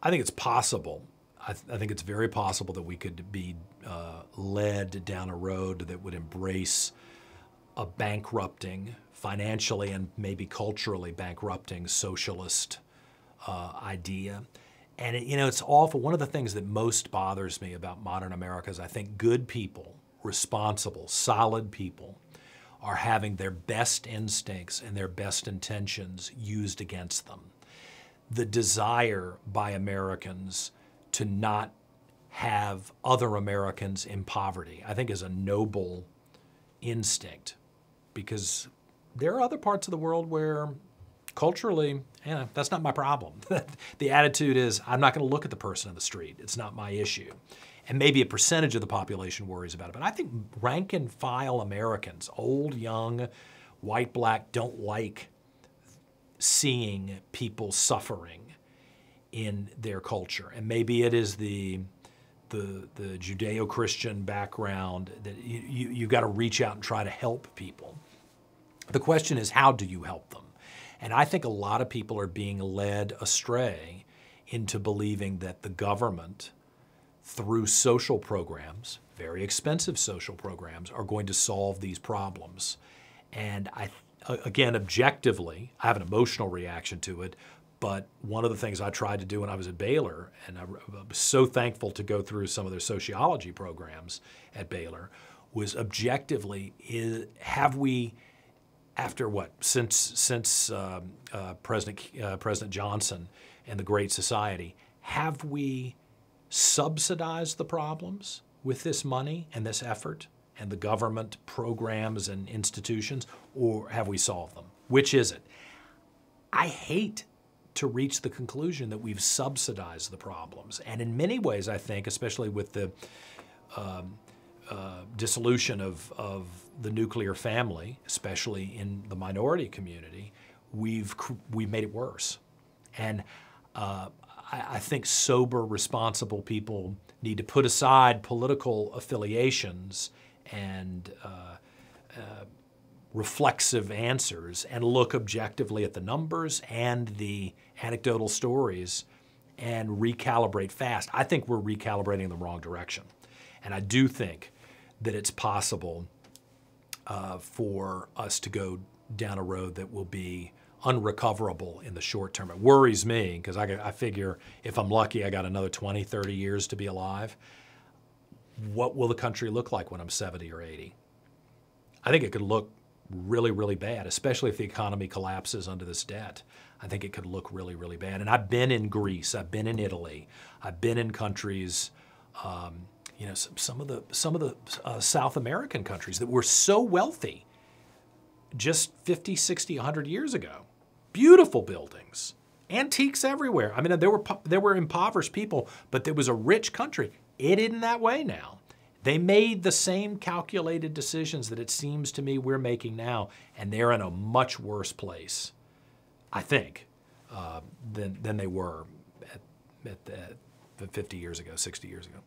I think it's possible. I think it's very possible that we could be led down a road that would embrace a bankrupting, financially and maybe culturally bankrupting socialist idea. And it's awful. One of the things that most bothers me about modern America is I think good people, responsible, solid people, are having their best instincts and their best intentions used against them. The desire by Americans to not have other Americans in poverty, I think, is a noble instinct, because there are other parts of the world where culturally, that's not my problem. The attitude is, I'm not going to look at the person in the street. It's not my issue. And maybe a percentage of the population worries about it. But I think rank and file Americans, old, young, white, black, don't like seeing people suffering in their culture. And maybe it is the Judeo-Christian background that you've got to reach out and try to help people. The question is, how do you help them? And I think a lot of people are being led astray into believing that the government, through social programs, very expensive social programs, are going to solve these problems. And again, objectively, I have an emotional reaction to it, but one of the things I tried to do when I was at Baylor, and I was so thankful to go through some of their sociology programs at Baylor, was objectively, have we, after what, since President Johnson and the Great Society, have we subsidized the problems with this money and this effort and the government programs and institutions, or have we solved them? Which is it? I hate to reach the conclusion that we've subsidized the problems. And in many ways, I think, especially with the dissolution of the nuclear family, especially in the minority community, we've made it worse. And I think sober, responsible people need to put aside political affiliations and reflexive answers and look objectively at the numbers and the anecdotal stories and recalibrate fast. I think we're recalibrating in the wrong direction. And I do think that it's possible for us to go down a road that will be unrecoverable in the short term. It worries me because I figure if I'm lucky, I got another 20, 30 years to be alive. What will the country look like when I'm 70 or 80? I think it could look really, really bad, especially if the economy collapses under this debt. I think it could look really, really bad. And I've been in Greece, I've been in Italy, I've been in countries, some of the South American countries that were so wealthy just 50, 60, 100 years ago. Beautiful buildings, antiques everywhere. I mean, there were impoverished people, but there was a rich country. It isn't that way now. They made the same calculated decisions that it seems to me we're making now, and they're in a much worse place, I think, than they were at 50 years ago, 60 years ago.